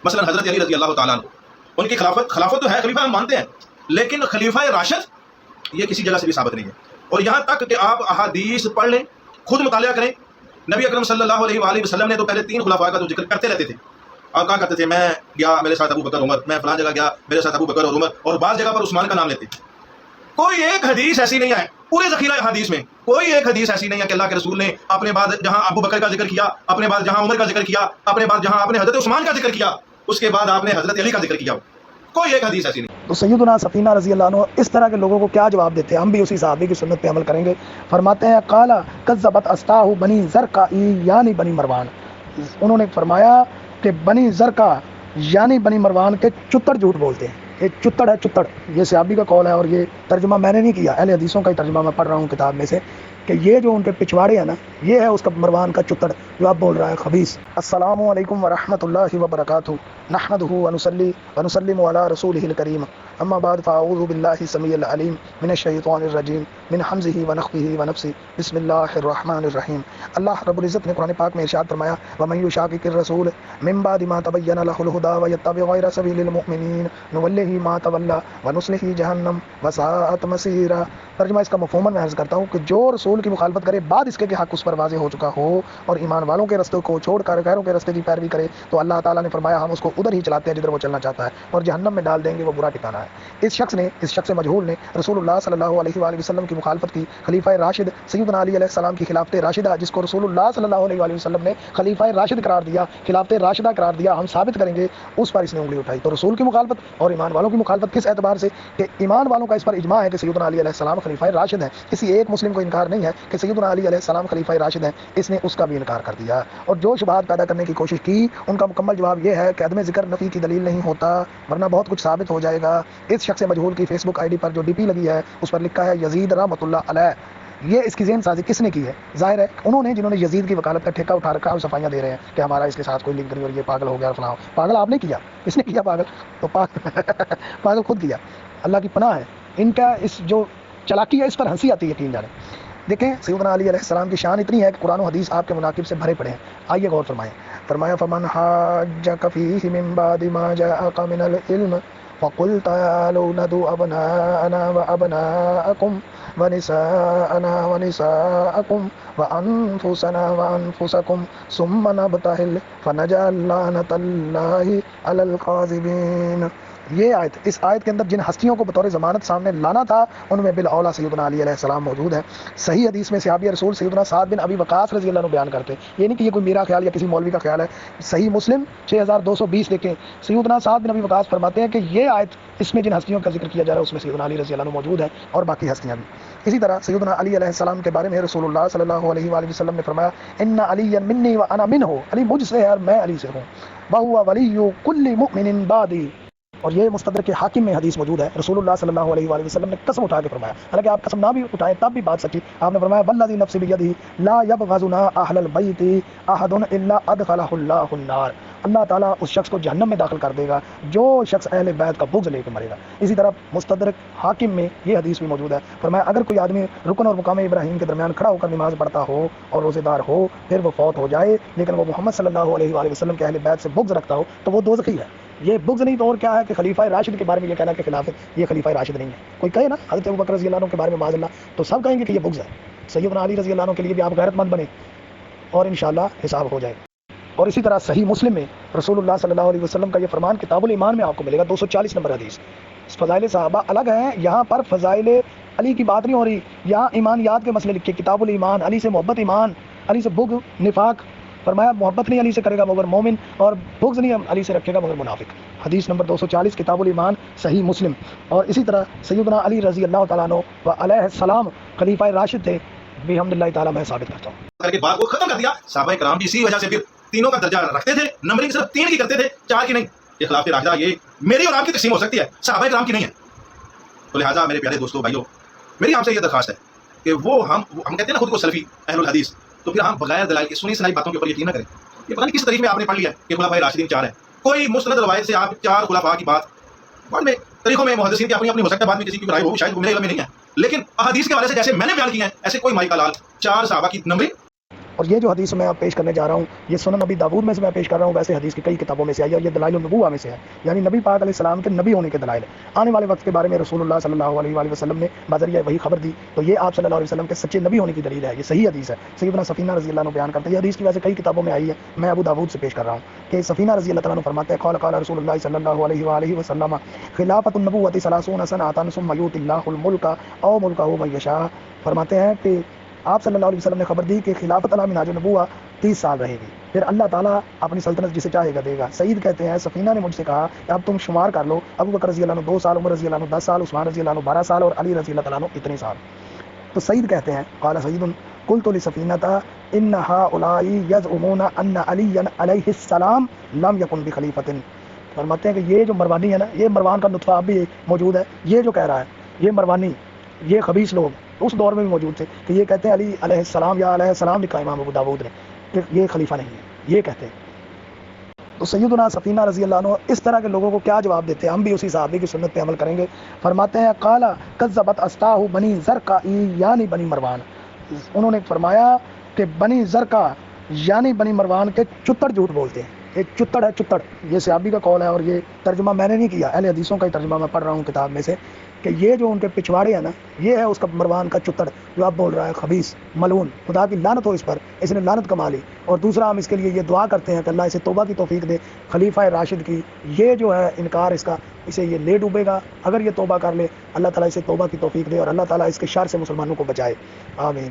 مثلا حضرت علی رضی اللہ تعالیٰ عنہ، ان کی خلافت تو ہے، خلیفہ ہم مانتے ہیں، لیکن خلیفہ راشد یہ کسی جگہ سے بھی ثابت نہیں ہے۔ اور یہاں تک کہ آپ احادیث پڑھ لیں، خود مطالعہ کریں، نبی اکرم صلی اللہ علیہ وآلہ وسلم نے تو پہلے 3 خلفاء کا تو ذکر کرتے رہتے تھے۔ آپ کہاں کرتے تھے؟ میں گیا میرے ساتھ ابو بکر عمر، میں فلاں جگہ گیا میرے ساتھ ابو بکر اور عمر، اور بعض جگہ پر عثمان کا نام لیتے۔ کوئی ایک حدیث ایسی نہیں ہے پورے ذخیرہ حدیث میں، کوئی ایک حدیث ایسی نہیں ہے کہ اللہ کے رسول نے اپنے بعد جہاں ابو بکر کا ذکر کیا، اپنے بعد جہاں عمر کا ذکر کیا، اپنے بعد جہاں آپ نے حضرت عثمان کا ذکر کیا، اس کے بعد آپ نے حضرت علی کا ذکر کیا، کوئی ایک حدیث ایسی نہیں۔ تو سیدنا سفینہ رضی اللہ عنہ اس طرح کے لوگوں کو کیا جواب دیتے ہیں؟ ہم بھی اسی صحابی کی سنت پہ عمل کریں گے۔ فرماتے ہیں قال کذبت استاہ بنی زرقا یعنی بنی مروان، انہوں نے فرمایا کہ بنی زرقا یعنی بنی مروان کے چتڑ جھوٹ بولتے ہیں۔ یہ چتڑ ہے، چتڑ، یہ صحابی کا قول ہے، اور یہ ترجمہ میں نے نہیں کیا، اہل حدیثوں کا ہی ترجمہ میں پڑھ رہا ہوں کتاب میں سے، کہ یہ جو ان کے پچھواڑے ہیں نا، یہ ہے اس کا مروان کا چتڑ جو آپ بول رہا ہے خبیث۔ السلام علیکم ورحمۃ اللہ وبرکاتہ، نحمدہ ونصلی ونسلم علی رسولہ الکریم، اما بعد فاعوذ باللہ السمیع العلیم من الشیطان الرجیم من حمزہ ونفخہ ونفثہ، بسم اللہ الرحمن الرحیم۔ اللہ رب العزت نے قرآن پاک میں ارشاد فرمایا ومن یشاقق الرسول من بعد ما تبین لہ الہدی ویتبع غیر سبیل المؤمنین نولہ ما تولی ونصلہ جہنم وساءت مصیرا۔ ترجمہ اس کا مفہوماً میں عرض کرتا ہوں کہ جو رسول کی مخالفت کرے بعد اس کے کہ حق اس پر واضح ہو چکا ہو اور ایمان والوں کے رستے کو چھوڑ کر غیروں کے رستے کی پیروی کرے، تو اللہ تعالیٰ نے فرمایا ہم اس کو ادھر ہی چلاتے ہیں جدھر وہ چلنا چاہتا ہے، اور جہنم میں ڈال دیں گے، وہ برا ٹھکانہ ہے۔ اس شخص مجہول نے رسول اللہ صلی اللہ علیہ وآلہ وسلم کی مخالفت کی۔ خلیفہ راشد سیدنا علی علیہ السلام کی خلافت راشدہ، جس کو رسول اللہ صلی اللہ علیہ وآلہ وسلم نے خلیفہ راشد قرار دیا، خلافت راشدہ قرار دیا، ہم ثابت کریں گے، اس پر اس نے انگلی اٹھائی۔ تو رسول کی مخالفت اور ایمان والوں کی مخالفت کس اعتبار سے؟ کہ ایمان والوں کا اس پر اجماع ہے کہ سیدنا علی علیہ السلام خلیفہ راشد ہیں، کسی ایک مسلم کو انکار نہیں ہے کہ سیدنا علی علیہ السلام خلیفہ راشد ہیں، اس نے اس کا بھی انکار کر دیا۔ اور جو شبہات پیدا کرنے کی کوشش کی، ان کا مکمل جواب یہ ہے کہ عدم ذکر نفی کی دلیل نہیں ہوتا، ورنہ بہت کچھ ثابت ہو جائے گا۔ اس شخص مجہول کی فیس بک آئی ڈی پر جو ڈی پی لگی ہے اس پر لکھا ہے یزید رحمۃ اللہ علیہ۔ یہ اس کی ذہن سازی کس نے کی ہے؟ ظاہر ہے انہوں نے، جنہوں نے یزید کی وکالت کا ٹھیکہ اٹھا رکھا، اور صفائیاں دے رہے ہیں کہ ہمارا اس کے ساتھ کوئی لنک نہیں اور یہ پاگل ہو گیا اور فلاں۔ پاگل آپ نے کیا، اس نے کیا پاگل؟ تو پاگل خود کیا، اللہ کی پناہ ہے۔ ان کا اس جو چلاکی ہے اس پر ہنسی آتی ہے یقین جانے۔ دیکھیں سیدنا علی علیہ السلام کی شان اتنی ہے کہ قرآن و حدیث آپ کے مناقب سے بھرے پڑے ہیں۔ آئیے غور فرمائیں۔ فرمایا فمن حاجک فیہ من بعد ما جاءک من العلم فقل تعالوا ندعو ابناءنا وابناءکم ونساءنا ونساءکم وانفسنا وانفسکم ثم نبتہل فنجعل لعنۃ اللہ علی الکاذبین۔ یہ آیت، اس آیت کے اندر جن ہستیوں کو بطور ضمانت سامنے لانا تھا ان میں بالاولیٰ سیدنا علی علیہ السلام موجود ہیں۔ صحیح حدیث میں صحابی رسول سیدنا سعد بن ابی وقاص رضی اللہ عنہ بیان کرتے ہیں، یہ نہیں کہ یہ کوئی میرا خیال یا کسی مولوی کا خیال ہے، صحیح مسلم 6220 دیکھیں، سیدنا سعد بن ابی وقاص فرماتے ہیں کہ یہ آیت، اس میں جن ہستیوں کا ذکر کیا جا رہا ہے اس میں سیدنا علی رضی اللہ عنہ موجود ہیں اور باقی ہستیاں بھی۔ اسی طرح سیدنا علی علیہ السلام کے بارے میں رسول اللہ صلی اللہ علیہ وآلہ وسلم نے فرمایا ان علی منی وانا منہ، علی مجھ سے ہے اور میں علی سے ہوں، وہو ولی کل مؤمن بعدی۔ اور یہ مستدرک حاکم میں حدیث موجود ہے، رسول اللہ صلی اللہ علیہ وآلہ وسلم نے قسم اٹھا کے فرمایا، حالانکہ آپ قسم نہ بھی اٹھائیں تب بھی بات سچی، آپ نے فرمایا والذی نفس بیدہ لا یبغضنا اہل البیت احد الا ادخلہ اللہ النار۔ اللہ تعالیٰ اس شخص کو جہنم میں داخل کر دے گا جو شخص اہل بیت کا بغض لے کے مرے گا۔ اسی طرح مستدرک حاکم میں یہ حدیث بھی موجود ہے، فرمایا اگر کوئی آدمی رکن اور مقام ابراہیم کے درمیان کھڑا ہو کر نماز پڑھتا ہو اور روزے دار ہو، پھر وہ فوت ہو جائے لیکن وہ محمد صلی اللہ علیہ وآلہ وسلم کے اہل بیت سے بغض رکھتا ہو تو وہ دوزخی ہے۔ یہ بغض نہیں تو اور کیا ہے کہ خلیفہ راشد کے بارے میں یہ کہنا کہ خلافت یہ خلیفہ راشد نہیں ہے۔ کوئی کہے نا حضرت ابوبکر رضی اللہ عنہ کے بارے میں معاذ اللہ، تو سب کہیں گے کہ یہ بغض ہے۔ سیدنا علی رضی اللہ عنہ کے لیے بھی آپ غیرت مند بنے اور انشاءاللہ حساب ہو جائے۔ اور اسی طرح صحیح مسلم میں رسول اللہ صلی اللہ علیہ وسلم کا یہ فرمان کتاب الایمان میں آپ کو ملے گا، 240 نمبر حدیث۔ فضائل صحابہ الگ ہیں، یہاں پر فضائل علی کی بات نہیں ہو رہی، یہاں ایمانیات کے مسئلے لکھے، کتاب الایمان، علی سے محبت ایمان، علی سے بغض نفاق، فرمایا محبت نہیں علی سے کرے گا مگر مومن، اور بغض نہیں علی سے رکھے گا مگر منافق۔ حدیث نمبر 240 کتاب الایمان صحیح مسلم۔ اور اسی طرح سیدنا علی رضی اللہ تعالیٰ عنہ و علیہ السلام خلیفہ راشد تھے، بحمداللہ تعالیٰ میں ثابت کرتا ہوں۔ کر کے بات کو ختم کر دیا۔ صحابہ کرام بھی اسی وجہ سے پھر تینوں کا درجہ رکھتے تھے، نمبرنگ صرف 3 کی کرتے تھے، 4 کی نہیں۔ یہ خلافت راشدہ یہ میری اور آپ کی تقسیم ہو سکتی ہے، صحابہ کرام کی نہیں ہے۔ تو لہٰذا میرے پیارے دوستوں بھائیوں، میری آپ سے یہ درخواست ہے کہ وہ ہم کہتے ہیں نا خود کو سلفی اہل الحدیث، تو پھر ہم بغیر دلائل کی سنی سنائی باتوں کے اوپر یقین نہ کریں۔ یہ پتہ نہیں کس طریقے میں آپ نے پڑھ لیا کہ خلفائے راشدین 4 ہیں، کوئی مستند روایت سے آپ 4 خلفاء کی بات بعد میں طریقوں میں محدثین کی اپنی اپنی ہو سکتا ہے، بعد میں کسی کی رائے ہو شاید وہ میرے علم میں نہیں ہے، لیکن احادیث کے حوالے سے جیسے میں نے بیان کیا ہے ایسے کوئی مائی کا لال 4 صحابہ کی نمبرنگ اور یہ جو حدیث میں آپ پیش کرنے جا رہا ہوں یہ سنن نبی داود میں سے میں پیش کر رہا ہوں، ویسے حدیث کی کئی کتابوں میں سے آئی ہے اور یہ دلائل النبوہ میں سے ہے، یعنی نبی پاک علیہ السلام کے نبی ہونے کے دلائل آنے والے وقت کے بارے میں رسول اللہ صلی اللہ علیہ وآلہ وسلم نے بذریعہ وہی خبر دی، تو یہ آپ صلی اللہ علیہ وسلم کے سچے نبی ہونے کی دلیل ہے، یہ صحیح حدیث ہے۔ سیدنا سفینہ رضی اللہ عنہ بیان کرتے ہیں، یہ حدیث کی وجہ سے کئی کتابوں میں آئی ہے، میں ابو داود سے پیش کر رہا ہوں کہ سفینہ رضی اللہ عنہ فرماتے ہیں قال قال رسول اللہ صلی اللہ علیہ وآلہ وسلم خلافت النبوۃ 30 سنۃ ثم یؤتی اللہ الملک او ملکہ من یشاء، فرماتے ہیں کہ آپ صلی اللہ علیہ وسلم نے خبر دی کہ خلافت علی منہاج النبوہ 30 سال رہے گی، پھر اللہ تعالیٰ اپنی سلطنت جسے چاہے گا دے گا۔ سعید کہتے ہیں سفینہ نے مجھ سے کہا کہ اب تم شمار کر لو، ابو بکر رضی اللہ عنہ 2 سال، عمر رضی اللہ عنہ 10 سال، عثمان رضی اللہ عنہ 12 سال اور علی رضی اللہ تعالیٰ عنہ اتنے سال۔ تو سعید کہتے ہیں قال سعید قلت لسفینہ ان هؤلاء يزعمون ان علی علیہ السلام لم یکن بخلیفۃ، فرماتے ہیں کہ یہ جو مروانی ہے نا، یہ مروان کا نطفہ اب بھی موجود ہے، یہ جو کہہ رہا ہے یہ مروانی، یہ خبیث لوگ اس دور میں بھی موجود تھے کہ یہ کہتے ہیں علی علیہ السلام یا علیہ السلام لکھا امام ابو داود نے کہ یہ خلیفہ نہیں ہے، یہ کہتے ہیں۔ تو سیدنا سفینہ رضی اللہ عنہ اس طرح کے لوگوں کو کیا جواب دیتے ہیں؟ ہم بھی اسی صحابی کی سنت پہ عمل کریں گے۔ فرماتے ہیں قال کذبت استاہ بنی زرقا یعنی بنی مروان، انہوں نے فرمایا کہ بنی زرقا یعنی بنی مروان کے چتر جھوٹ بولتے ہیں، ایک چتڑ ہے، چتڑ یہ صحابی کا قول ہے اور یہ ترجمہ میں نے نہیں کیا، اہل حدیثوں کا ہی ترجمہ میں پڑھ رہا ہوں کتاب میں سے، کہ یہ جو ان کے پچھواڑے ہیں نا، یہ ہے اس کا مروان کا چتڑ جو اب بول رہا ہے خبیث ملعون، خدا کی لعنت ہو اس پر، اس نے لعنت کما لی۔ اور دوسرا ہم اس کے لیے یہ دعا کرتے ہیں کہ اللہ اسے توبہ کی توفیق دے، خلیفہ راشد کی یہ جو ہے انکار اس کا، اسے یہ لے ڈوبے گا، اگر یہ توبہ کر لے اللہ تعالیٰ اسے توبہ کی توفیق دے اور اللہ تعالیٰ اس کے شر سے مسلمانوں کو بچائے، آمین۔